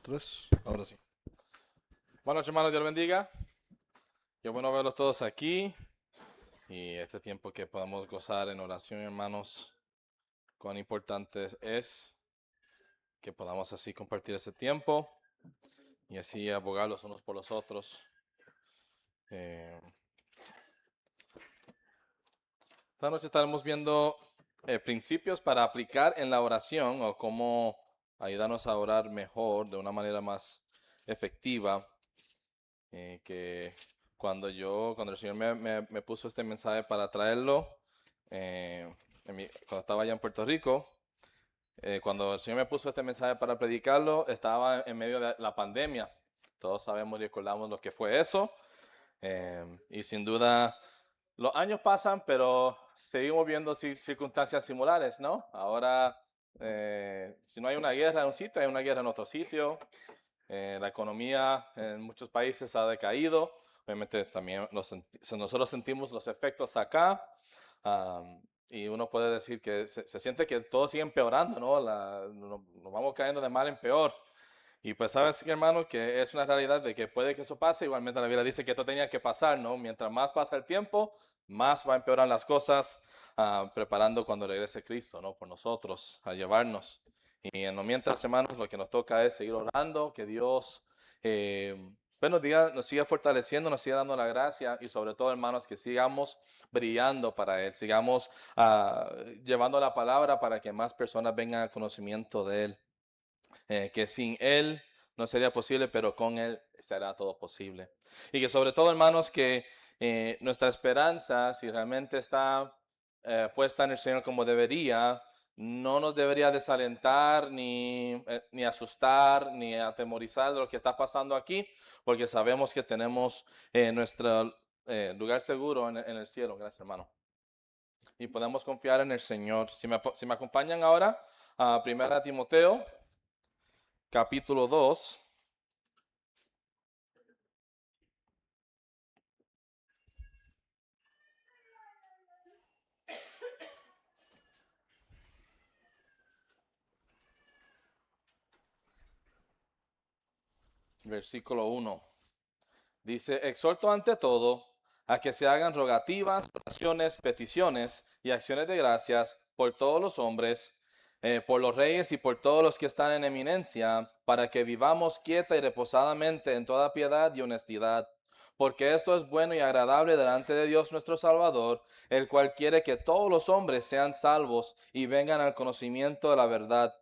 Tres. Ahora sí. Buenas noches, hermanos. Dios los bendiga. Qué bueno verlos todos aquí. Y este tiempo que podamos gozar en oración, hermanos. Cuán importante es que podamos así compartir ese tiempo y así abogar los unos por los otros. Eh, esta noche estaremos viendo principios para aplicar en la oración o cómo ayudarnos a orar mejor, de una manera más efectiva. Que cuando el Señor me puso este mensaje para traerlo, cuando estaba allá en Puerto Rico, cuando el Señor me puso este mensaje para predicarlo, estaba en medio de la pandemia. Todos sabemos y recordamos lo que fue eso. Y sin duda, los años pasan, pero seguimos viendo circunstancias similares, ¿no? Ahora, si no hay una guerra en un sitio, hay una guerra en otro sitio. La economía en muchos países ha decaído. Obviamente también nosotros sentimos los efectos acá. Y uno puede decir que se siente que todo sigue empeorando, ¿no? Nos vamos cayendo de mal en peor. Y pues sabes, hermano, que es una realidad de que puede que eso pase. Igualmente la Biblia dice que esto tenía que pasar, ¿no? Mientras más pasa el tiempo, más va a empeorar las cosas, preparando cuando regrese Cristo, ¿no? Por nosotros, a llevarnos. Y en lo mientras, hermanos, lo que nos toca es seguir orando, que Dios pues nos siga fortaleciendo, nos siga dando la gracia y sobre todo, hermanos, que sigamos brillando para Él, sigamos llevando la palabra para que más personas vengan al conocimiento de Él. Que sin Él no sería posible, pero con Él será todo posible. Y que sobre todo, hermanos, que nuestra esperanza, si realmente está puesta en el Señor como debería, no nos debería desalentar, ni asustar, ni atemorizar de lo que está pasando aquí, porque sabemos que tenemos nuestro lugar seguro en el cielo. Gracias, hermano. Y podemos confiar en el Señor. Si me acompañan ahora a 1 Timoteo, capítulo 2. Versículo 1. Dice, exhorto ante todo a que se hagan rogativas, oraciones, peticiones y acciones de gracias por todos los hombres, por los reyes y por todos los que están en eminencia, para que vivamos quieta y reposadamente en toda piedad y honestidad. Porque esto es bueno y agradable delante de Dios nuestro Salvador, el cual quiere que todos los hombres sean salvos y vengan al conocimiento de la verdad.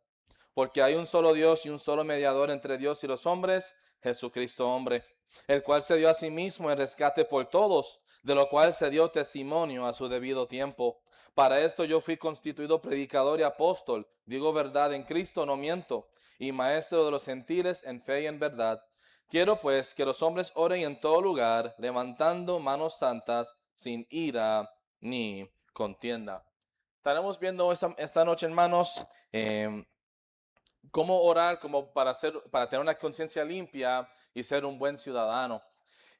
Porque hay un solo Dios y un solo mediador entre Dios y los hombres, Jesucristo hombre, el cual se dio a sí mismo en rescate por todos, de lo cual se dio testimonio a su debido tiempo. Para esto yo fui constituido predicador y apóstol, digo verdad en Cristo, no miento, y maestro de los gentiles en fe y en verdad. Quiero pues que los hombres oren en todo lugar, levantando manos santas, sin ira ni contienda. Estaremos viendo esta noche, hermanos, cómo orar como para tener una conciencia limpia y ser un buen ciudadano.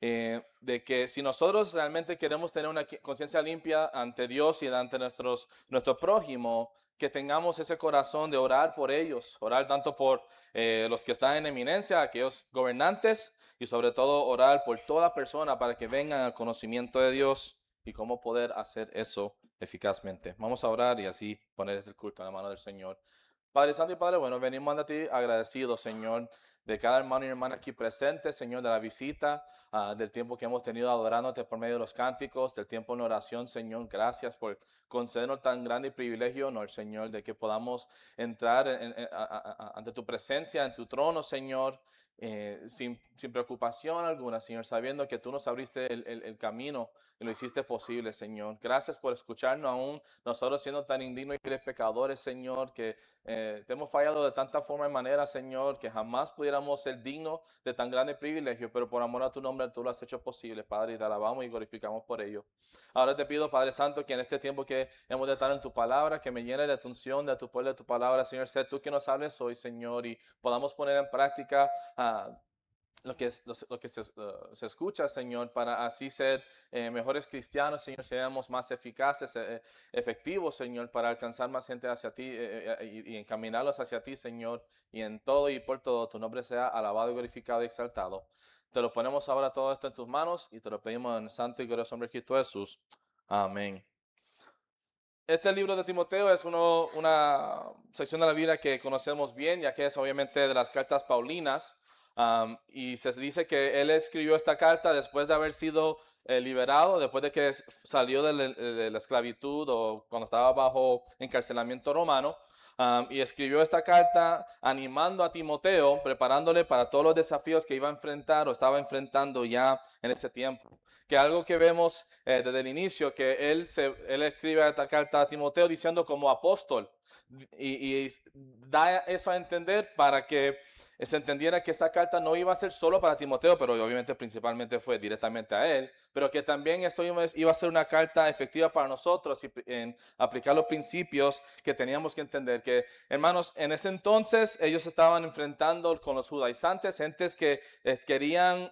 De que si nosotros realmente queremos tener una conciencia limpia ante Dios y ante nuestro prójimo, que tengamos ese corazón de orar por ellos, orar tanto por los que están en eminencia, aquellos gobernantes, y sobre todo orar por toda persona para que vengan al conocimiento de Dios y cómo poder hacer eso eficazmente. Vamos a orar y así poner este culto en la mano del Señor. Padre Santo y Padre bueno, venimos ante ti agradecidos, Señor, de cada hermano y hermana aquí presente, Señor, de la visita, del tiempo que hemos tenido adorándote por medio de los cánticos, del tiempo en oración, Señor. Gracias por concedernos tan grande privilegio, honor, Señor, de que podamos entrar ante tu presencia, en tu trono, Señor, sin preocupación alguna, Señor, sabiendo que tú nos abriste el camino y lo hiciste posible, Señor. Gracias por escucharnos aún, nosotros siendo tan indignos y pecadores, Señor, que te hemos fallado de tanta forma y manera, Señor, que jamás pudiéramos ser dignos de tan grande privilegio, pero por amor a tu nombre tú lo has hecho posible, Padre, y te alabamos y glorificamos por ello. Ahora te pido, Padre Santo, que en este tiempo que hemos de estar en tu palabra, que me llene de tu unción, de tu pueblo, de tu palabra, Señor, sé tú que nos hables hoy, Señor, y podamos poner en práctica lo que se escucha, Señor, para así ser mejores cristianos, Señor, seamos más eficaces, efectivos, Señor, para alcanzar más gente hacia ti y encaminarlos hacia ti, Señor, y en todo y por todo tu nombre sea alabado, glorificado y exaltado. Te lo ponemos ahora todo esto en tus manos y te lo pedimos en el santo y glorioso nombre de Cristo Jesús. Amén. Este libro de Timoteo es una sección de la Biblia que conocemos bien, ya que es obviamente de las cartas paulinas. Y se dice que él escribió esta carta después de haber sido liberado, después de que salió de la esclavitud o cuando estaba bajo encarcelamiento romano. Y escribió esta carta animando a Timoteo, preparándole para todos los desafíos que iba a enfrentar o estaba enfrentando ya en ese tiempo. Que algo que vemos desde el inicio, que él escribe esta carta a Timoteo diciendo como apóstol y da eso a entender para que se entendiera que esta carta no iba a ser solo para Timoteo, pero obviamente principalmente fue directamente a él, pero que también esto iba a ser una carta efectiva para nosotros y en aplicar los principios que teníamos que entender. Que, hermanos, en ese entonces ellos estaban enfrentando con los judaizantes, gentes que querían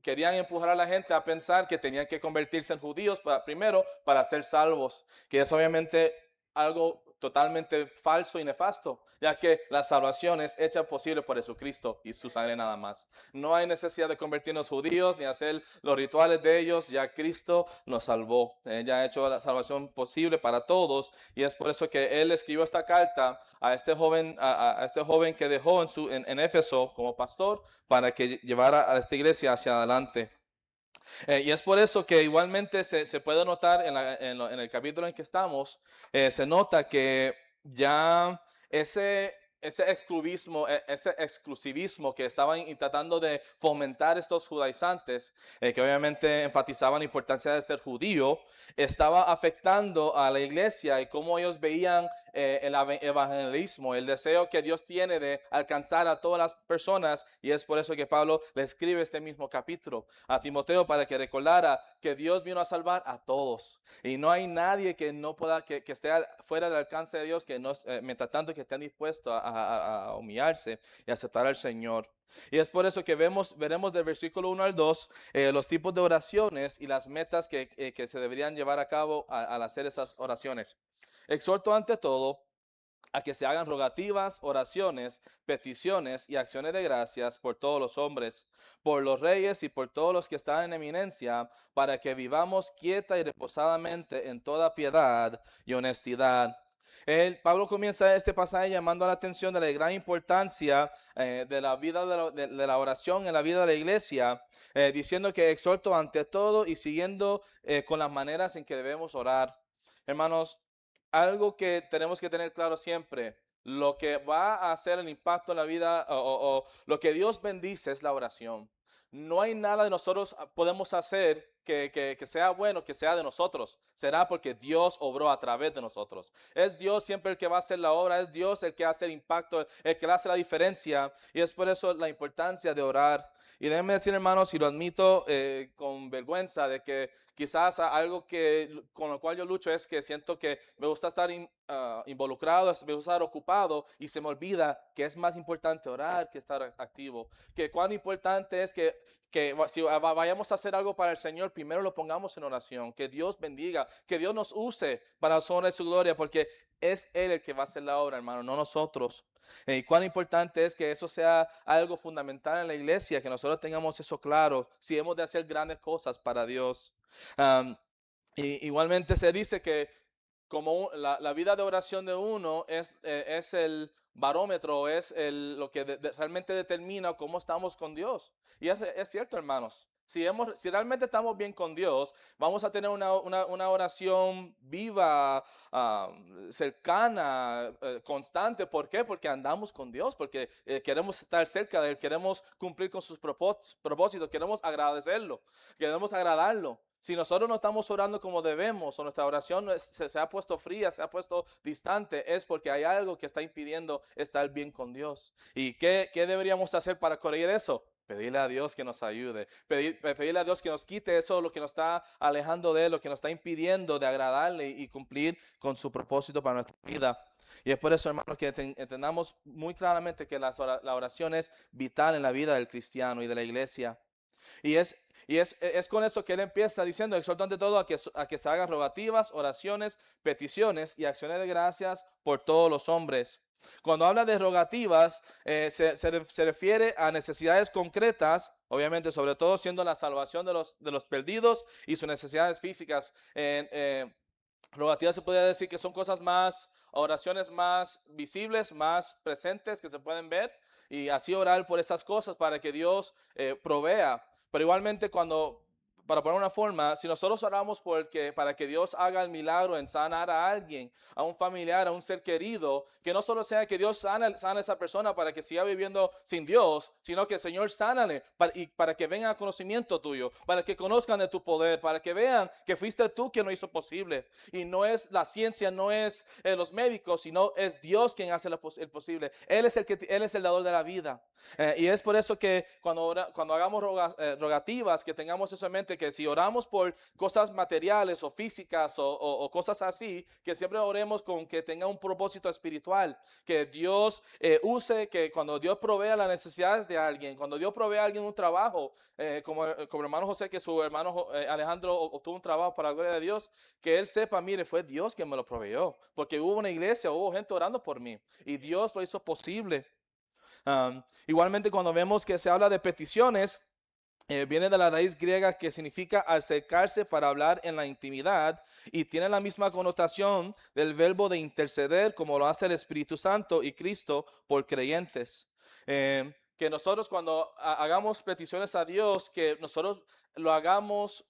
empujar a la gente a pensar que tenían que convertirse en judíos primero para ser salvos, que es obviamente algo totalmente falso y nefasto, ya que la salvación es hecha posible por Jesucristo y su sangre nada más. No hay necesidad de convertirnos judíos ni hacer los rituales de ellos, ya Cristo nos salvó. Ella ha hecho la salvación posible para todos y es por eso que él escribió esta carta a este joven, a este joven que dejó en Éfeso como pastor para que llevara a esta iglesia hacia adelante. Y es por eso que igualmente se puede notar en el capítulo en que estamos, se nota que ya ese exclusivismo que estaban tratando de fomentar estos judaizantes, que obviamente enfatizaban la importancia de ser judío, estaba afectando a la iglesia y cómo ellos veían el evangelismo, el deseo que Dios tiene de alcanzar a todas las personas. Y es por eso que Pablo le escribe este mismo capítulo a Timoteo para que recordara que Dios vino a salvar a todos y no hay nadie que no pueda, que esté fuera del alcance de Dios, que no, mientras tanto que estén dispuestos a humillarse y aceptar al Señor. Y es por eso que veremos del versículo 1 al 2 los tipos de oraciones y las metas que se deberían llevar a cabo al hacer esas oraciones. Exhorto ante todo a que se hagan rogativas, oraciones, peticiones y acciones de gracias por todos los hombres, por los reyes y por todos los que están en eminencia, para que vivamos quieta y reposadamente en toda piedad y honestidad. Pablo comienza este pasaje llamando la atención de la gran importancia de la vida de la oración en la vida de la iglesia, diciendo que exhorto ante todo y siguiendo con las maneras en que debemos orar. Hermanos, algo que tenemos que tener claro siempre, lo que va a hacer el impacto en la vida o lo que Dios bendice es la oración. No hay nada de nosotros podemos hacer que sea bueno, que sea de nosotros. Será porque Dios obró a través de nosotros. Es Dios siempre el que va a hacer la obra, es Dios el que hace el impacto, el que hace la diferencia. Y es por eso la importancia de orar. Y déjenme decir, hermanos, y lo admito con vergüenza, de que quizás algo con lo cual yo lucho es que siento que me gusta estar involucrado, me gusta estar ocupado y se me olvida que es más importante orar que estar activo. Que cuán importante es que si vayamos a hacer algo para el Señor, primero lo pongamos en oración, que Dios bendiga, que Dios nos use para su honra y su gloria, porque es Él el que va a hacer la obra, hermano, no nosotros. Y cuán importante es que eso sea algo fundamental en la iglesia, que nosotros tengamos eso claro, si hemos de hacer grandes cosas para Dios. Y igualmente se dice que como la vida de oración de uno es el barómetro, es lo que realmente determina cómo estamos con Dios. Y es cierto, hermanos. Si realmente estamos bien con Dios, vamos a tener una oración viva, cercana, constante. ¿Por qué? Porque andamos con Dios, porque queremos estar cerca de Él, queremos cumplir con sus propósitos, queremos agradecerlo, queremos agradarlo. Si nosotros no estamos orando como debemos, o nuestra oración se ha puesto fría, se ha puesto distante, es porque hay algo que está impidiendo estar bien con Dios. ¿Y qué deberíamos hacer para corregir eso? Pedirle a Dios que nos ayude, pedirle a Dios que nos quite eso, lo que nos está alejando de Él, lo que nos está impidiendo de agradarle y cumplir con su propósito para nuestra vida. Y es por eso, hermanos, que entendamos muy claramente que la oración es vital en la vida del cristiano y de la iglesia. Y es con eso que él empieza diciendo, exhorto ante todo a que se hagan rogativas, oraciones, peticiones y acciones de gracias por todos los hombres. Cuando habla de rogativas, se refiere a necesidades concretas, obviamente, sobre todo siendo la salvación de los perdidos y sus necesidades físicas. Rogativas se podría decir que son cosas más, oraciones más visibles, más presentes que se pueden ver y así orar por esas cosas para que Dios provea. Pero igualmente para poner una forma, si nosotros oramos para que Dios haga el milagro en sanar a alguien, a un familiar, a un ser querido, que no solo sea que Dios sana a esa persona para que siga viviendo sin Dios, sino que el Señor sánale y para que venga a conocimiento tuyo, para que conozcan de tu poder, para que vean que fuiste tú quien lo hizo posible. Y no es la ciencia, no es los médicos, sino es Dios quien hace el posible. Él es el dador de la vida. Y es por eso que cuando hagamos rogativas, que tengamos eso en mente, que si oramos por cosas materiales o físicas o cosas así, que siempre oremos con que tenga un propósito espiritual, que Dios use, que cuando Dios provea las necesidades de alguien, cuando Dios provee a alguien un trabajo, como el hermano José, que su hermano Alejandro obtuvo un trabajo para la gloria de Dios, que él sepa, mire, fue Dios quien me lo proveyó, porque hubo una iglesia, hubo gente orando por mí y Dios lo hizo posible. Igualmente, cuando vemos que se habla de peticiones, viene de la raíz griega que significa acercarse para hablar en la intimidad y tiene la misma connotación del verbo de interceder como lo hace el Espíritu Santo y Cristo por creyentes. Que nosotros cuando hagamos peticiones a Dios, que nosotros lo hagamos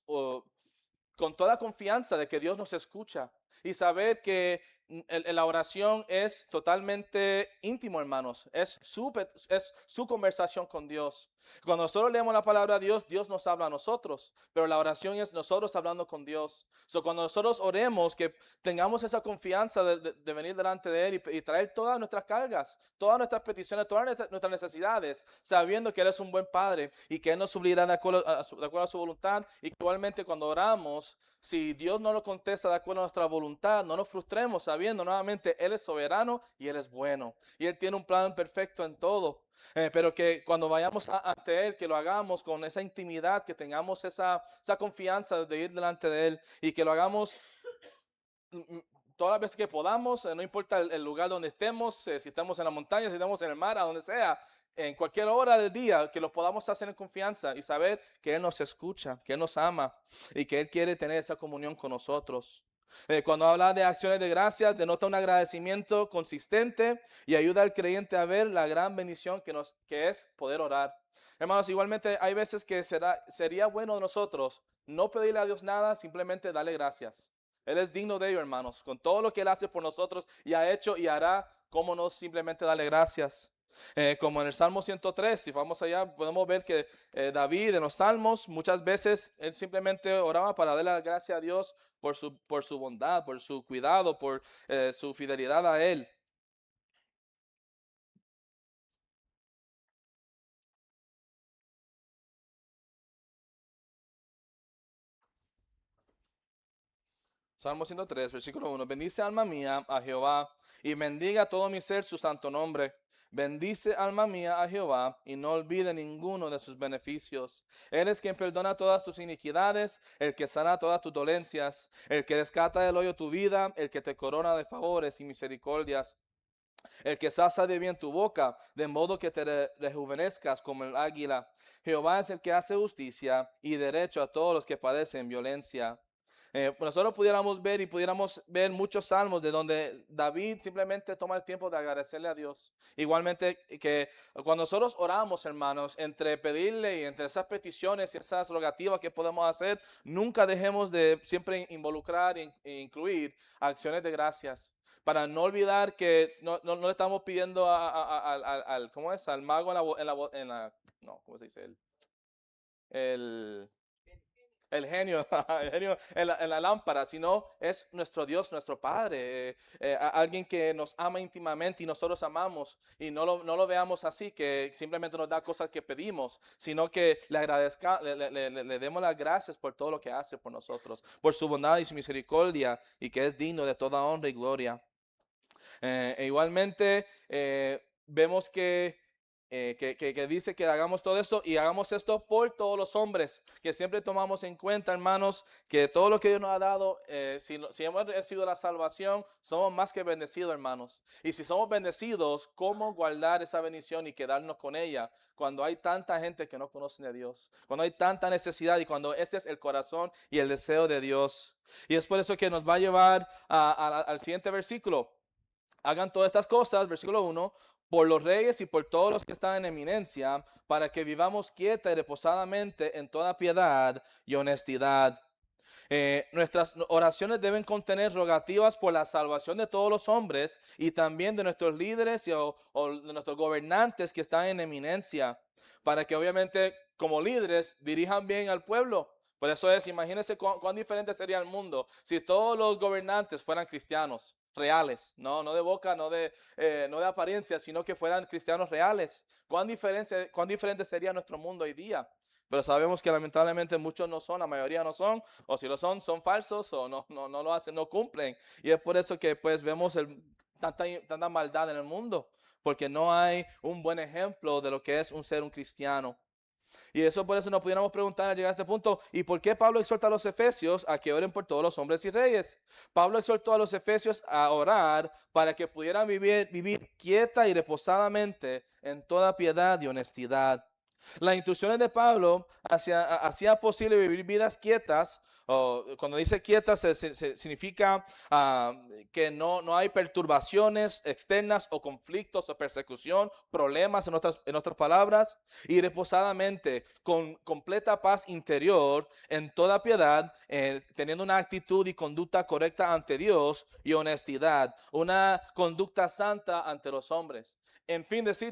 con toda confianza de que Dios nos escucha y saber que la oración es totalmente íntimo, hermanos. Es su conversación con Dios. Cuando nosotros leemos la palabra de Dios, Dios nos habla a nosotros, pero la oración es nosotros hablando con Dios. Cuando nosotros oremos, que tengamos esa confianza de venir delante de Él y traer todas nuestras cargas, todas nuestras peticiones, todas nuestras necesidades, sabiendo que Él es un buen Padre y que Él nos suplirá de acuerdo a su voluntad. Y que igualmente cuando oramos, si Dios no lo contesta de acuerdo a nuestra voluntad, no nos frustremos sabiendo nuevamente Él es soberano y Él es bueno. Y Él tiene un plan perfecto en todo. Pero que cuando vayamos ante Él, que lo hagamos con esa intimidad, que tengamos esa confianza de ir delante de Él y que lo hagamos todas las veces que podamos, no importa el lugar donde estemos, si estamos en la montaña, si estamos en el mar, a donde sea, en cualquier hora del día, que lo podamos hacer en confianza y saber que Él nos escucha, que Él nos ama y que Él quiere tener esa comunión con nosotros. Cuando habla de acciones de gracias, denota un agradecimiento consistente y ayuda al creyente a ver la gran bendición que es poder orar. Hermanos, igualmente hay veces que sería bueno de nosotros no pedirle a Dios nada, simplemente darle gracias. Él es digno de ello, hermanos, con todo lo que Él hace por nosotros y ha hecho y hará, cómo no simplemente darle gracias. Como en el Salmo 103, si vamos allá, podemos ver que David en los Salmos muchas veces él simplemente oraba para darle la gracia a Dios por su bondad, por su cuidado, por su fidelidad a Él. Salmo 103, versículo 1. Bendice alma mía a Jehová y bendiga todo mi ser su santo nombre. Bendice alma mía a Jehová y no olvide ninguno de sus beneficios. Él es quien perdona todas tus iniquidades, el que sana todas tus dolencias, el que rescata del hoyo tu vida, el que te corona de favores y misericordias, el que sacia de bien tu boca, de modo que te rejuvenezcas como el águila. Jehová es el que hace justicia y derecho a todos los que padecen violencia. Nosotros pudiéramos ver y pudiéramos ver muchos salmos de donde David simplemente toma el tiempo de agradecerle a Dios. Igualmente que cuando nosotros oramos, hermanos, entre pedirle y entre esas peticiones y esas rogativas que podemos hacer, nunca dejemos de siempre involucrar e incluir acciones de gracias. Para no olvidar que no le estamos pidiendo al ¿cómo es? Al mago no, ¿cómo se dice? El el genio, el genio en la lámpara, sino es nuestro Dios, nuestro Padre, alguien que nos ama íntimamente y nosotros amamos y no lo veamos así, que simplemente nos da cosas que pedimos, sino que le agradezca, le demos las gracias por todo lo que hace por nosotros, por su bondad y su misericordia y que es digno de toda honra y gloria. Igualmente, vemos que dice que hagamos todo esto y hagamos esto por todos los hombres, que siempre tomamos en cuenta, hermanos, que todo lo que Dios nos ha dado, si hemos recibido la salvación, somos más que bendecidos, hermanos. Y si somos bendecidos, ¿cómo guardar esa bendición y quedarnos con ella cuando hay tanta gente que no conoce a Dios? Cuando hay tanta necesidad y cuando ese es el corazón y el deseo de Dios. Y es por eso que nos va a llevar al siguiente versículo. Hagan todas estas cosas, versículo 1, por los reyes y por todos los que están en eminencia, para que vivamos quieta y reposadamente en toda piedad y honestidad. Nuestras oraciones deben contener rogativas por la salvación de todos los hombres y también de nuestros líderes o de nuestros gobernantes que están en eminencia, para que obviamente como líderes dirijan bien al pueblo. Por eso imagínense cuán diferente sería el mundo si todos los gobernantes fueran cristianos reales, no de boca, no de apariencia, sino que fueran cristianos reales. Cuán diferente sería nuestro mundo hoy día. Pero sabemos que lamentablemente muchos no son, la mayoría no son, o si lo son falsos, o no lo hacen, no cumplen. Y es por eso que pues vemos tanta maldad en el mundo, porque no hay un buen ejemplo de lo que es ser un cristiano. Y eso por eso nos pudiéramos preguntar al llegar a este punto, ¿y por qué Pablo exhorta a los efesios a que oren por todos los hombres y reyes? Pablo exhortó a los efesios a orar para que pudieran vivir quieta y reposadamente en toda piedad y honestidad. Las instrucciones de Pablo hacía posible vivir vidas quietas. Cuando dice quietas significa que no hay perturbaciones externas o conflictos o persecución, problemas en otras palabras, y reposadamente con completa paz interior en toda piedad, teniendo una actitud y conducta correcta ante Dios y honestidad, una conducta santa ante los hombres. En fin de sí,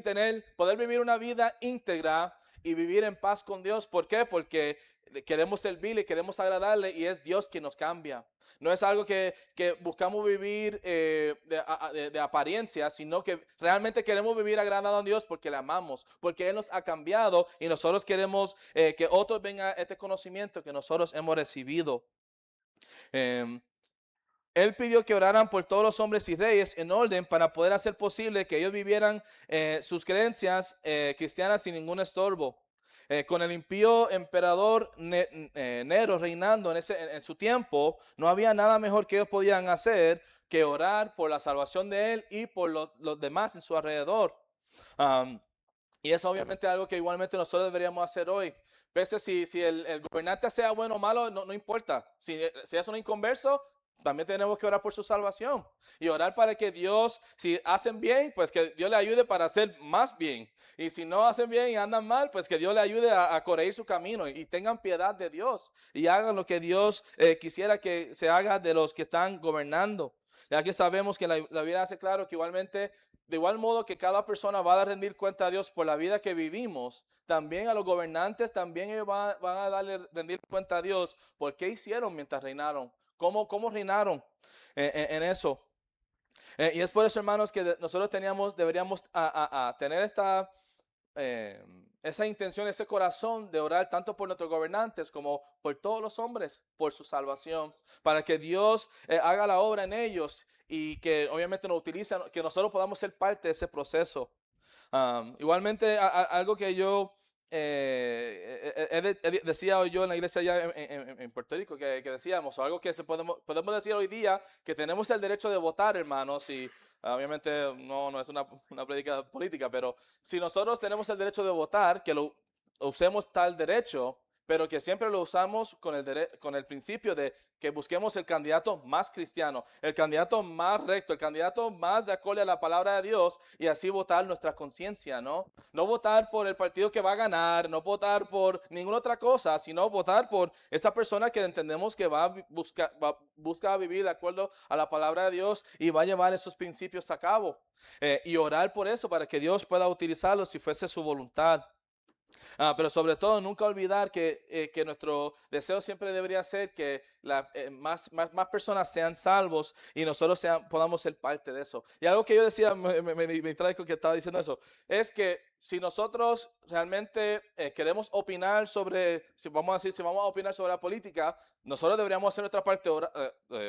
poder vivir una vida íntegra y vivir en paz con Dios. ¿Por qué? Porque queremos servirle, queremos agradarle y es Dios quien nos cambia. No es algo que buscamos vivir de apariencia, sino que realmente queremos vivir agradando a Dios porque le amamos, porque Él nos ha cambiado y nosotros queremos que otros vengan a este conocimiento que nosotros hemos recibido. Él pidió que oraran por todos los hombres y reyes en orden para poder hacer posible que ellos vivieran sus creencias cristianas sin ningún estorbo. Con el impío emperador Nero reinando en su tiempo, no había nada mejor que ellos podían hacer que orar por la salvación de él y por los demás en su alrededor. Y es obviamente algo que igualmente nosotros deberíamos hacer hoy. Pese si el gobernante sea bueno o malo, no importa. Si es un inconverso, también tenemos que orar por su salvación y orar para que Dios, si hacen bien, pues que Dios le ayude para hacer más bien. Y si no hacen bien y andan mal, pues que Dios le ayude a corregir su camino y tengan piedad de Dios y hagan lo que Dios quisiera que se haga de los que están gobernando. Ya que sabemos que la Biblia hace claro que igualmente, de igual modo que cada persona va a rendir cuenta a Dios por la vida que vivimos, también a los gobernantes también ellos van a rendir cuenta a Dios por qué hicieron mientras reinaron. ¿Cómo reinaron en eso? Y es por eso, hermanos, que nosotros deberíamos tener esa intención, ese corazón de orar tanto por nuestros gobernantes como por todos los hombres, por su salvación, para que Dios haga la obra en ellos y que obviamente nos utilice, que nosotros podamos ser parte de ese proceso. Igualmente, algo que yo decía yo en la iglesia allá en Puerto Rico, que decíamos, algo que podemos decir hoy día, que tenemos el derecho de votar, hermanos, y obviamente no es una prédica política, pero si nosotros tenemos el derecho de votar, que lo usemos tal derecho, pero que siempre lo usamos con el principio de que busquemos el candidato más cristiano, el candidato más recto, el candidato más de acuerdo a la palabra de Dios y así votar nuestra conciencia, ¿no? No votar por el partido que va a ganar, no votar por ninguna otra cosa, sino votar por esa persona que entendemos que busca vivir de acuerdo a la palabra de Dios y va a llevar esos principios a cabo. Y orar por eso para que Dios pueda utilizarlos si fuese su voluntad. Pero sobre todo nunca olvidar que nuestro deseo siempre debería ser que más personas sean salvos y nosotros podamos ser parte de eso. Y algo que yo decía, me traigo que estaba diciendo eso, es que si nosotros realmente queremos opinar si vamos a opinar sobre la política, nosotros deberíamos hacer nuestra parte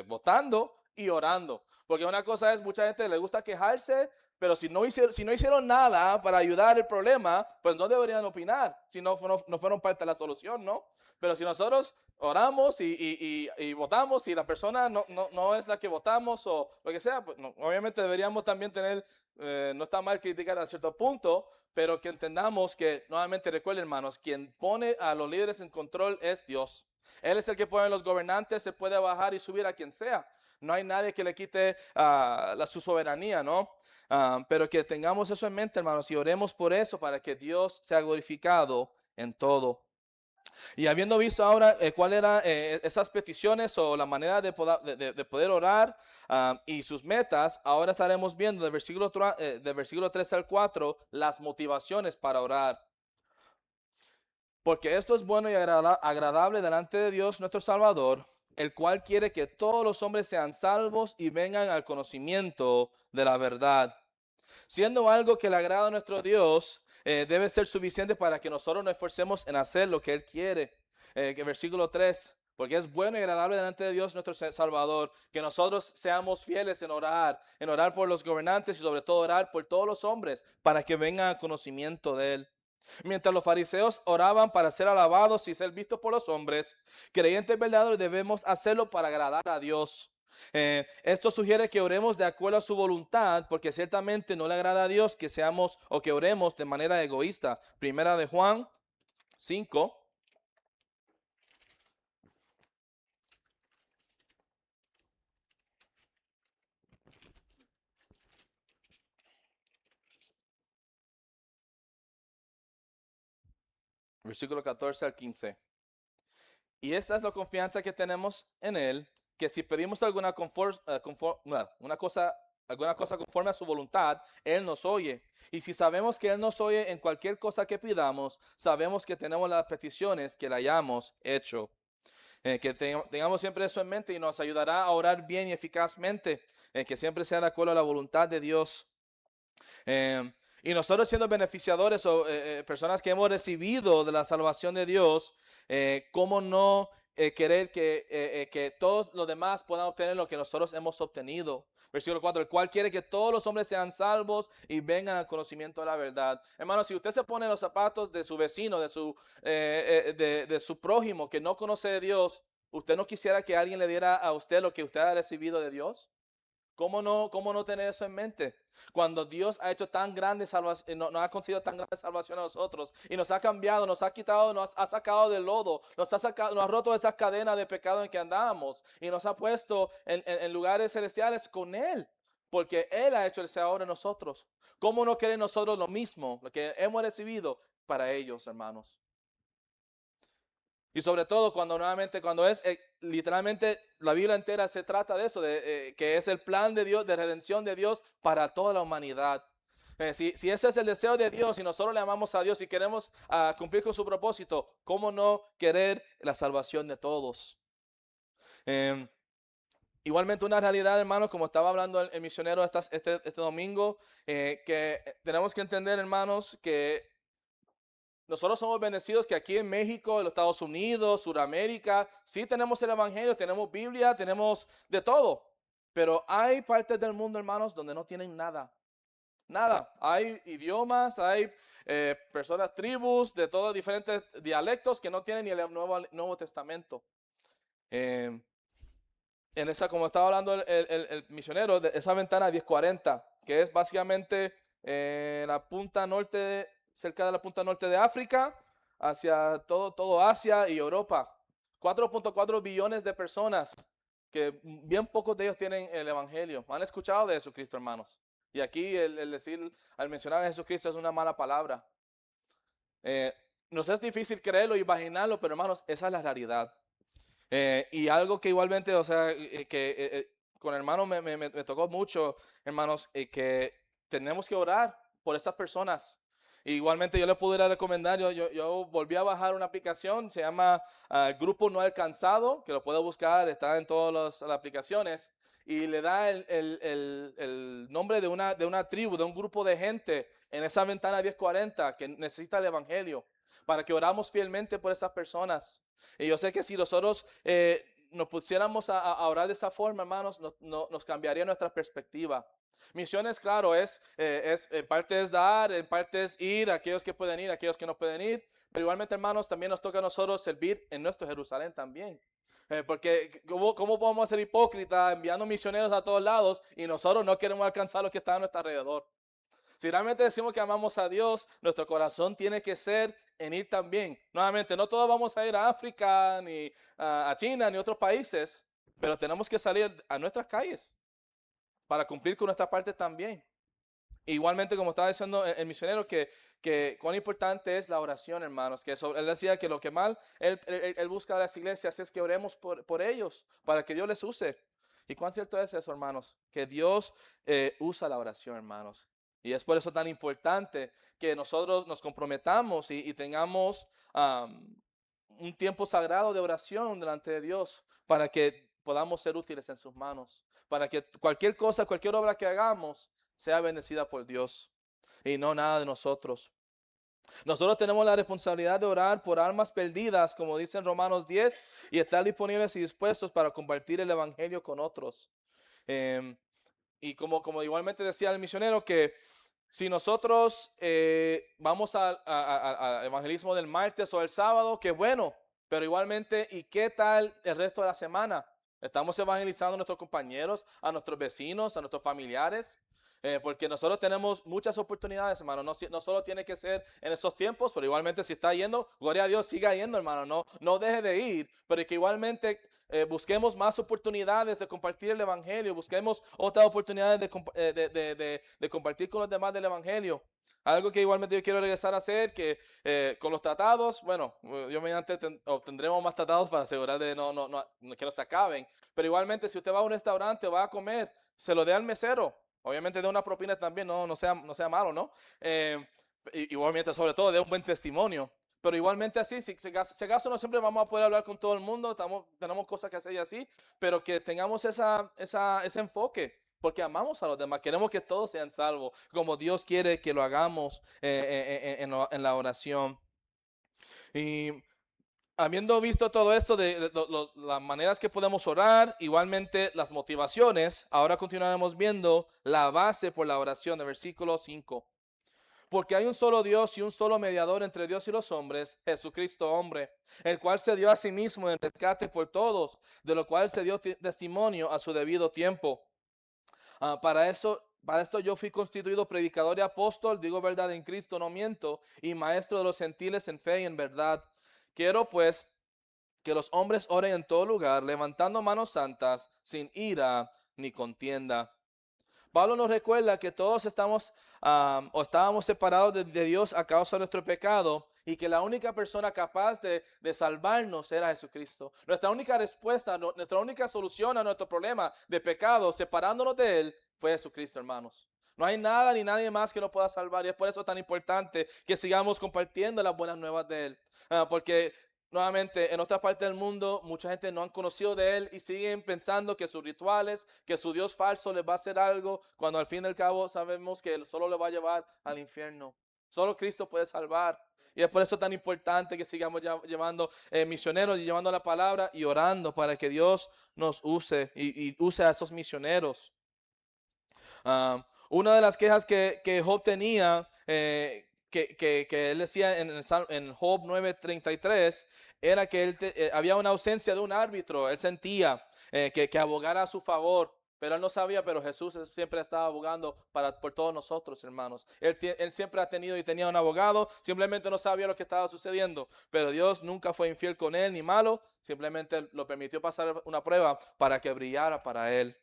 votando y orando. Porque una cosa es, mucha gente le gusta quejarse, pero si no hicieron nada para ayudar el problema, pues no deberían opinar, si no fueron parte de la solución, ¿no? Pero si nosotros oramos y votamos y la persona no es la que votamos o lo que sea, pues obviamente deberíamos también tener, no está mal criticar a cierto punto, pero que entendamos que, nuevamente recuerden, hermanos, quien pone a los líderes en control es Dios. Él es el que pone a los gobernantes, se puede bajar y subir a quien sea. No hay nadie que le quite su soberanía, ¿no? Pero que tengamos eso en mente, hermanos, y oremos por eso, para que Dios sea glorificado en todo. Y habiendo visto ahora cuáles eran esas peticiones o la manera de poder orar y sus metas, ahora estaremos viendo del versículo 3 al 4 las motivaciones para orar. Porque esto es bueno y agradable delante de Dios nuestro Salvador, el cual quiere que todos los hombres sean salvos y vengan al conocimiento de la verdad. Siendo algo que le agrada a nuestro Dios, debe ser suficiente para que nosotros nos esforcemos en hacer lo que Él quiere. Versículo 3, porque es bueno y agradable delante de Dios nuestro Salvador, que nosotros seamos fieles en orar por los gobernantes y sobre todo orar por todos los hombres, para que vengan al conocimiento de Él. Mientras los fariseos oraban para ser alabados y ser vistos por los hombres, creyentes verdaderos debemos hacerlo para agradar a Dios. Esto sugiere que oremos de acuerdo a su voluntad, porque ciertamente no le agrada a Dios que seamos o que oremos de manera egoísta. Primera de Juan 5. Versículo 14 al 15. Y esta es la confianza que tenemos en Él, que si pedimos alguna cosa conforme a su voluntad, Él nos oye. Y si sabemos que Él nos oye en cualquier cosa que pidamos, sabemos que tenemos las peticiones que le hayamos hecho. Que tengamos siempre eso en mente y nos ayudará a orar bien y eficazmente, que siempre sea de acuerdo a la voluntad de Dios. Y nosotros siendo beneficiadores o personas que hemos recibido de la salvación de Dios, ¿cómo no querer que todos los demás puedan obtener lo que nosotros hemos obtenido? Versículo 4, el cual quiere que todos los hombres sean salvos y vengan al conocimiento de la verdad. Hermano, si usted se pone en los zapatos de su vecino, de su prójimo que no conoce de Dios, ¿usted no quisiera que alguien le diera a usted lo que usted ha recibido de Dios? ¿Cómo no tener eso en mente? Cuando Dios ha hecho tan grande salvación, nos ha concedido tan grande salvación a nosotros y nos ha cambiado, nos ha quitado, nos ha sacado del lodo, nos ha roto esa cadena de pecado en que andábamos y nos ha puesto en lugares celestiales con Él, porque Él ha hecho el sea ahora en nosotros. ¿Cómo no querer nosotros lo mismo, lo que hemos recibido para ellos, hermanos? Y sobre todo cuando es literalmente la Biblia entera se trata de eso, que es el plan de Dios, de redención de Dios para toda la humanidad. Si ese es el deseo de Dios y nosotros le amamos a Dios y queremos cumplir con su propósito, ¿cómo no querer la salvación de todos? Igualmente una realidad, hermanos, como estaba hablando el misionero este domingo, que tenemos que entender, hermanos, que nosotros somos bendecidos que aquí en México, en los Estados Unidos, Sudamérica, sí tenemos el Evangelio, tenemos Biblia, tenemos de todo. Pero hay partes del mundo, hermanos, donde no tienen nada. Nada. Hay idiomas, hay personas, tribus de todos diferentes dialectos que no tienen ni el Nuevo Testamento. Como estaba hablando el misionero, de esa ventana 1040, que es básicamente la punta norte, cerca de la punta norte de África, hacia todo Asia y Europa. 4.4 billones de personas, que bien pocos de ellos tienen el Evangelio. ¿Han escuchado de Jesucristo, hermanos? Y aquí al mencionar a Jesucristo es una mala palabra. Nos es difícil creerlo, imaginarlo, pero hermanos, esa es la realidad. Y algo que igualmente, o sea, con hermano me tocó mucho, hermanos, que tenemos que orar por esas personas. Igualmente yo les pudiera recomendar, yo volví a bajar una aplicación, se llama Grupo No Alcanzado, que lo puedo buscar, está en todas las aplicaciones, y le da el nombre de una tribu, de un grupo de gente en esa ventana 1040 que necesita el Evangelio, para que oramos fielmente por esas personas. Y yo sé que si nosotros nos pusiéramos a orar de esa forma, hermanos, nos cambiaría nuestra perspectiva. Misiones, claro, en parte es dar, en parte es ir, aquellos que pueden ir, aquellos que no pueden ir. Pero igualmente, hermanos, también nos toca a nosotros servir en nuestro Jerusalén también. Porque ¿cómo podemos ser hipócritas enviando misioneros a todos lados y nosotros no queremos alcanzar los que están a nuestro alrededor? Si realmente decimos que amamos a Dios, nuestro corazón tiene que ser en ir también. Nuevamente, no todos vamos a ir a África, ni a China, ni a otros países, pero tenemos que salir a nuestras calles para cumplir con nuestra parte también. Igualmente, como estaba diciendo el misionero, que cuán importante es la oración, hermanos. Él decía que lo que mal él busca de las iglesias es que oremos por ellos, para que Dios les use. ¿Y cuán cierto es eso, hermanos? Que Dios usa la oración, hermanos. Y es por eso tan importante que nosotros nos comprometamos y tengamos un tiempo sagrado de oración delante de Dios para que podamos ser útiles en sus manos. Para que cualquier cosa, cualquier obra que hagamos sea bendecida por Dios y no nada de nosotros. Nosotros tenemos la responsabilidad de orar por almas perdidas, como dice en Romanos 10, y estar disponibles y dispuestos para compartir el evangelio con otros. Y como igualmente decía el misionero, que si nosotros vamos al evangelismo del martes o el sábado, qué bueno, pero igualmente, ¿y qué tal el resto de la semana? ¿Estamos evangelizando a nuestros compañeros, a nuestros vecinos, a nuestros familiares? Porque nosotros tenemos muchas oportunidades, hermano. No solo tiene que ser en esos tiempos, pero igualmente si está yendo, gloria a Dios, siga yendo, hermano. No deje de ir, pero que igualmente busquemos más oportunidades de compartir el evangelio, busquemos otras oportunidades de compartir con los demás del evangelio. Algo que igualmente yo quiero regresar a hacer, que con los tratados, bueno, yo mediante obtendremos más tratados para asegurar de que no se acaben. Pero igualmente, si usted va a un restaurante o va a comer, se lo dé al mesero. Obviamente de una propina también, no sea malo, ¿no? Igualmente, sobre todo, de un buen testimonio. Pero igualmente así, si acaso no siempre vamos a poder hablar con todo el mundo, tenemos cosas que hacer y así, pero que tengamos ese enfoque, porque amamos a los demás, queremos que todos sean salvos, como Dios quiere que lo hagamos en la oración. Y habiendo visto todo esto de las maneras que podemos orar, igualmente las motivaciones, ahora continuaremos viendo la base por la oración de versículo 5. Porque hay un solo Dios y un solo mediador entre Dios y los hombres, Jesucristo hombre, el cual se dio a sí mismo en rescate por todos, de lo cual se dio testimonio a su debido tiempo. Para esto yo fui constituido predicador y apóstol, digo verdad en Cristo, no miento, y maestro de los gentiles en fe y en verdad. Quiero pues que los hombres oren en todo lugar, levantando manos santas, sin ira ni contienda. Pablo nos recuerda que todos estábamos separados de Dios a causa de nuestro pecado y que la única persona capaz de salvarnos era Jesucristo. Nuestra única respuesta, nuestra única solución a nuestro problema de pecado, separándonos de Él, fue Jesucristo, hermanos. No hay nada ni nadie más que nos pueda salvar y es por eso tan importante que sigamos compartiendo las buenas nuevas de Él. Porque nuevamente, en otra parte del mundo, mucha gente no han conocido de Él y siguen pensando que sus rituales, que su Dios falso les va a hacer algo, cuando al fin y al cabo sabemos que Él solo le va a llevar al infierno. Solo Cristo puede salvar. Y es por eso tan importante que sigamos llevando misioneros y llevando la palabra y orando para que Dios nos use y use a esos misioneros. Una de las quejas que Job tenía, que él decía en Job 9:33, era que había una ausencia de un árbitro. Él sentía que abogara a su favor, pero él no sabía, pero Jesús siempre estaba abogando por todos nosotros, hermanos. Él siempre ha tenido y tenía un abogado, simplemente no sabía lo que estaba sucediendo, pero Dios nunca fue infiel con él ni malo, simplemente lo permitió pasar una prueba para que brillara para él.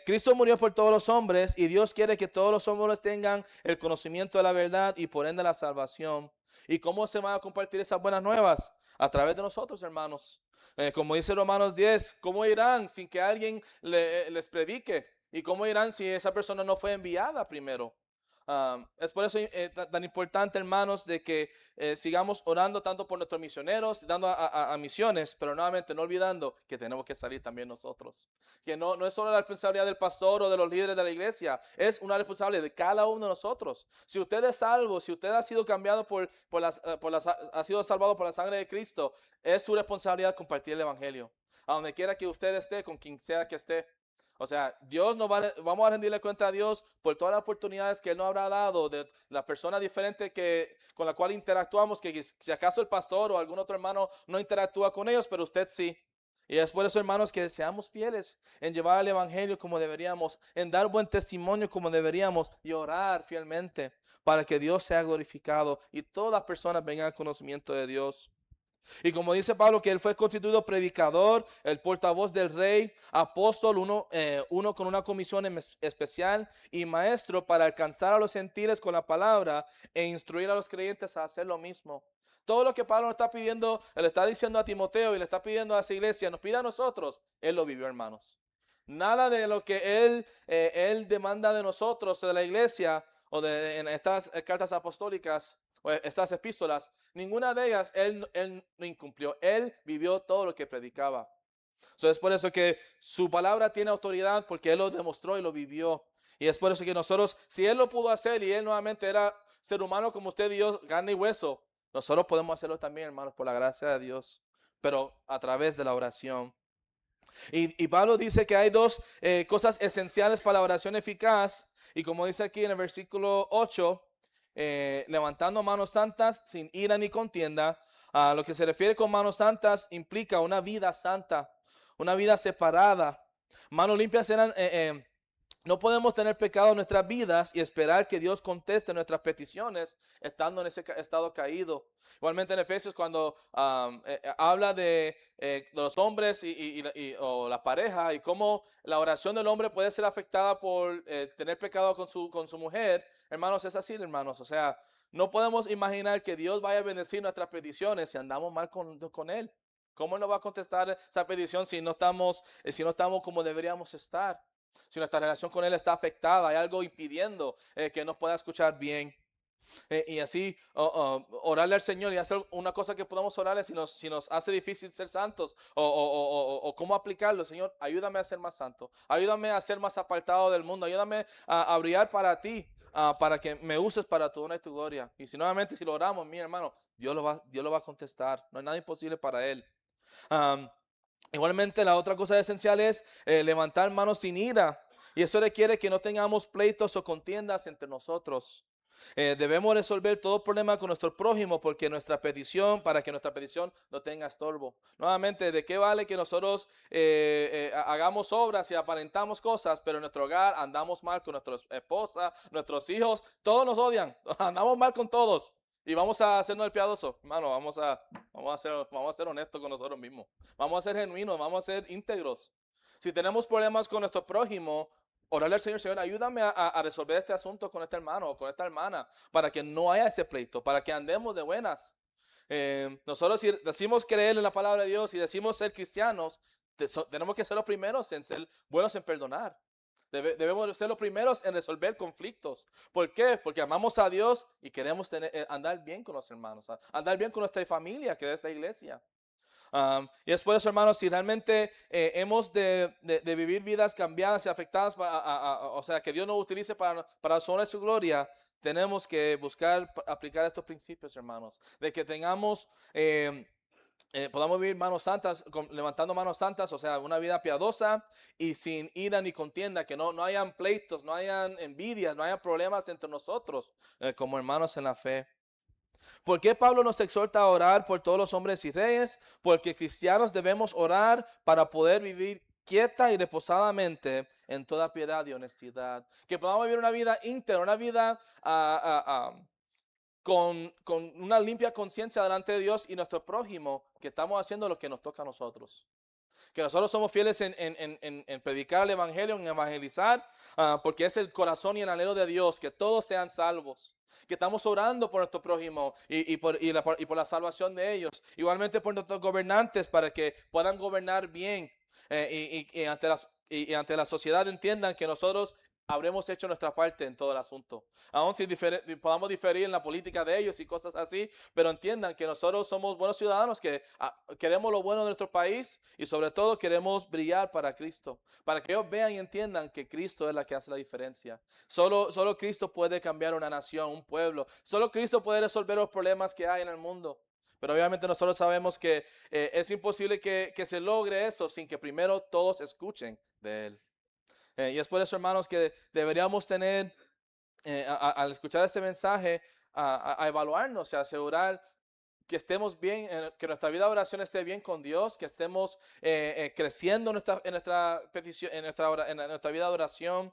Cristo murió por todos los hombres y Dios quiere que todos los hombres tengan el conocimiento de la verdad y por ende la salvación. ¿Y cómo se van a compartir esas buenas nuevas? A través de nosotros, hermanos. Como dice Romanos 10, ¿cómo irán sin que alguien les predique? ¿Y cómo irán si esa persona no fue enviada primero? Es por eso tan importante, hermanos, de que sigamos orando tanto por nuestros misioneros, dando a misiones, pero nuevamente no olvidando que tenemos que salir también nosotros. Que no es solo la responsabilidad del pastor o de los líderes de la iglesia, es una responsabilidad de cada uno de nosotros. Si usted es salvo, si usted ha sido cambiado ha sido salvado por la sangre de Cristo, es su responsabilidad compartir el evangelio. a donde quiera que usted esté, con quien sea que esté. O sea, vamos a rendirle cuenta a Dios por todas las oportunidades que Él nos habrá dado, de la persona diferente con la cual interactuamos, que si acaso el pastor o algún otro hermano no interactúa con ellos, pero usted sí. Y es por eso, hermanos, que seamos fieles en llevar el evangelio como deberíamos, en dar buen testimonio como deberíamos y orar fielmente para que Dios sea glorificado y todas las personas vengan al conocimiento de Dios. Y como dice Pablo, que él fue constituido predicador, el portavoz del rey, apóstol, uno con una comisión especial y maestro para alcanzar a los gentiles con la palabra e instruir a los creyentes a hacer lo mismo. Todo lo que Pablo nos está pidiendo, él está diciendo a Timoteo y le está pidiendo a esa iglesia, nos pide a nosotros, él lo vivió, hermanos. Nada de lo que él demanda de nosotros, de la iglesia, o en estas cartas apostólicas, o estas epístolas, ninguna de ellas él no incumplió. Él vivió todo lo que predicaba. Es por eso que su palabra tiene autoridad, porque él lo demostró y lo vivió. Y es por eso que nosotros, si él lo pudo hacer y él nuevamente era ser humano como usted y yo, carne y hueso, nosotros podemos hacerlo también, hermanos, por la gracia de Dios, pero a través de la oración. Y Pablo dice que hay dos cosas esenciales para la oración eficaz. Y como dice aquí en el versículo 8, levantando manos santas sin ira ni contienda. A lo que se refiere con manos santas implica una vida santa, una vida separada. Manos limpias eran... no podemos tener pecado en nuestras vidas y esperar que Dios conteste nuestras peticiones estando en ese estado caído. Igualmente en Efesios, cuando habla de los hombres o la pareja y cómo la oración del hombre puede ser afectada por tener pecado con su mujer, hermanos, es así, hermanos. O sea, no podemos imaginar que Dios vaya a bendecir nuestras peticiones si andamos mal con Él. ¿Cómo Él nos va a contestar esa petición si no estamos como deberíamos estar? Si nuestra relación con Él está afectada, hay algo impidiendo que nos pueda escuchar bien. Y así orarle al Señor y hacer una cosa que podamos orarle si nos hace difícil ser santos o cómo aplicarlo. Señor, ayúdame a ser más santo, ayúdame a ser más apartado del mundo, ayúdame a brillar para ti, para que me uses para tu honra y tu gloria. Y si nuevamente si lo oramos, mi hermano, Dios lo va a contestar. No hay nada imposible para Él. Igualmente, la otra cosa esencial es levantar manos sin ira. Y eso requiere que no tengamos pleitos o contiendas entre nosotros. Debemos resolver todo problema con nuestro prójimo para que nuestra petición no tenga estorbo. Nuevamente, ¿de qué vale que nosotros hagamos obras y aparentamos cosas, pero en nuestro hogar andamos mal con nuestra esposa, nuestros hijos? Todos nos odian, andamos mal con todos. Y vamos a hacernos el piadoso, hermano, vamos a ser honestos con nosotros mismos. Vamos a ser genuinos, vamos a ser íntegros. Si tenemos problemas con nuestro prójimo, orarle al Señor, Señor, ayúdame a resolver este asunto con este hermano o con esta hermana, para que no haya ese pleito, para que andemos de buenas. Nosotros si decimos creer en la palabra de Dios y decimos ser cristianos, tenemos que ser los primeros en ser buenos en perdonar. Debemos ser los primeros en resolver conflictos. ¿Por qué? Porque amamos a Dios y queremos andar bien con los hermanos, andar bien con nuestra familia, que es la iglesia. Y es por eso, hermanos, si realmente hemos de vivir vidas cambiadas y afectadas, o sea, que Dios nos utilice para su honra y su gloria, tenemos que buscar aplicar estos principios, hermanos, de que tengamos... podamos vivir manos santas, levantando manos santas, o sea, una vida piadosa y sin ira ni contienda, que no hayan pleitos, no hayan envidias, no hayan problemas entre nosotros como hermanos en la fe. ¿Por qué Pablo nos exhorta a orar por todos los hombres y reyes? Porque cristianos debemos orar para poder vivir quieta y reposadamente en toda piedad y honestidad. Que podamos vivir una vida íntegra, una vida con una limpia conciencia delante de Dios y nuestro prójimo, que estamos haciendo lo que nos toca a nosotros. Que nosotros somos fieles en predicar el evangelio, en evangelizar, porque es el corazón y el anhelo de Dios, que todos sean salvos. Que estamos orando por nuestro prójimo y por la salvación de ellos. Igualmente por nuestros gobernantes, para que puedan gobernar bien y ante la sociedad entiendan que nosotros habremos hecho nuestra parte en todo el asunto. Aún si podamos diferir en la política de ellos y cosas así, pero entiendan que nosotros somos buenos ciudadanos, que queremos lo bueno de nuestro país y sobre todo queremos brillar para Cristo, para que ellos vean y entiendan que Cristo es la que hace la diferencia. Solo Cristo puede cambiar una nación, un pueblo. Solo Cristo puede resolver los problemas que hay en el mundo. Pero obviamente nosotros sabemos que es imposible que se logre eso sin que primero todos escuchen de Él. Y es por eso, hermanos, que deberíamos tener, al escuchar este mensaje, a evaluarnos y asegurar que estemos bien, que nuestra vida de oración esté bien con Dios, que estemos creciendo en nuestra petición, en nuestra vida de oración.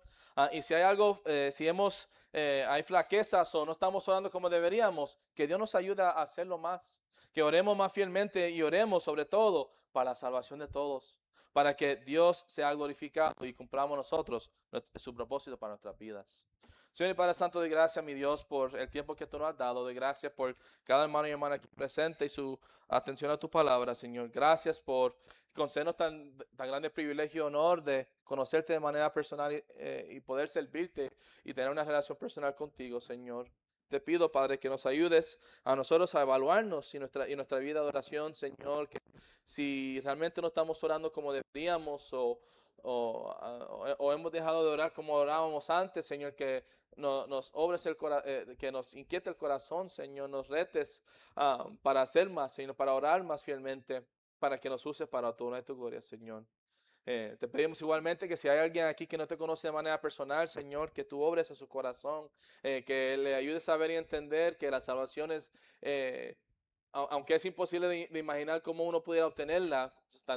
Y si hay algo, si hay flaquezas o no estamos orando como deberíamos, que Dios nos ayude a hacerlo más, que oremos más fielmente y oremos sobre todo para la salvación de todos, para que Dios sea glorificado y cumplamos nosotros su propósito para nuestras vidas. Señor y Padre Santo, de gracias, mi Dios, por el tiempo que tú nos has dado, de gracias por cada hermano y hermana aquí presente y su atención a tu palabra, Señor. Gracias por concedernos tan grande privilegio y honor de conocerte de manera personal y poder servirte y tener una relación personal contigo, Señor. Te pido, Padre, que nos ayudes a nosotros a evaluarnos y nuestra vida de oración, Señor, que si realmente no estamos orando como deberíamos o hemos dejado de orar como orábamos antes, Señor, que nos obres que nos inquiete el corazón, Señor, nos retes para hacer más, Señor, para orar más fielmente, para que nos uses para tu honor y tu gloria, Señor. Te pedimos igualmente que si hay alguien aquí que no te conoce de manera personal, Señor, que tú obres en su corazón, que le ayudes a ver y entender que la salvación es, aunque es imposible de imaginar cómo uno pudiera obtenerla,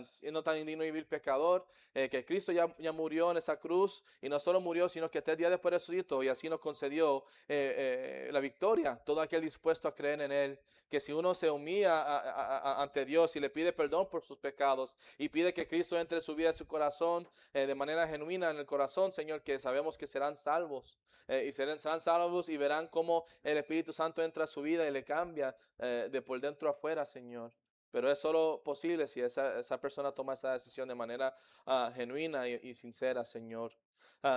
siendo tan indigno y vil pecador, que Cristo ya murió en esa cruz y no solo murió, sino que 3 días después resucitó y así nos concedió la victoria, todo aquel dispuesto a creer en Él, que si uno se humilla ante Dios y le pide perdón por sus pecados y pide que Cristo entre en su vida y su corazón de manera genuina en el corazón, Señor, que sabemos que serán salvos y serán salvos y verán cómo el Espíritu Santo entra a su vida y le cambia de por dentro a afuera, Señor. Pero es solo posible si esa persona toma esa decisión de manera genuina y sincera, Señor.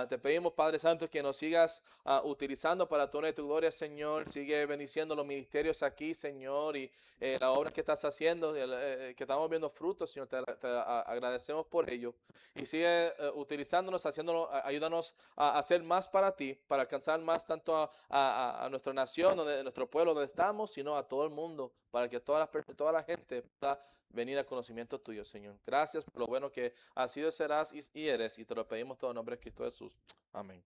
Te pedimos, Padre Santo, que nos sigas utilizando para tu honra y tu gloria, Señor. Sigue bendiciendo los ministerios aquí, Señor, y la obra que estás haciendo, que estamos viendo frutos, Señor. Te agradecemos por ello. Y sigue utilizándonos, ayúdanos a hacer más para ti, para alcanzar más tanto a nuestra nación, nuestro pueblo donde estamos, sino a todo el mundo, para que toda la gente pueda venir al conocimiento tuyo, Señor. Gracias por lo bueno que has sido, serás y eres, y te lo pedimos todo en nombre de Cristo Jesús. Amén.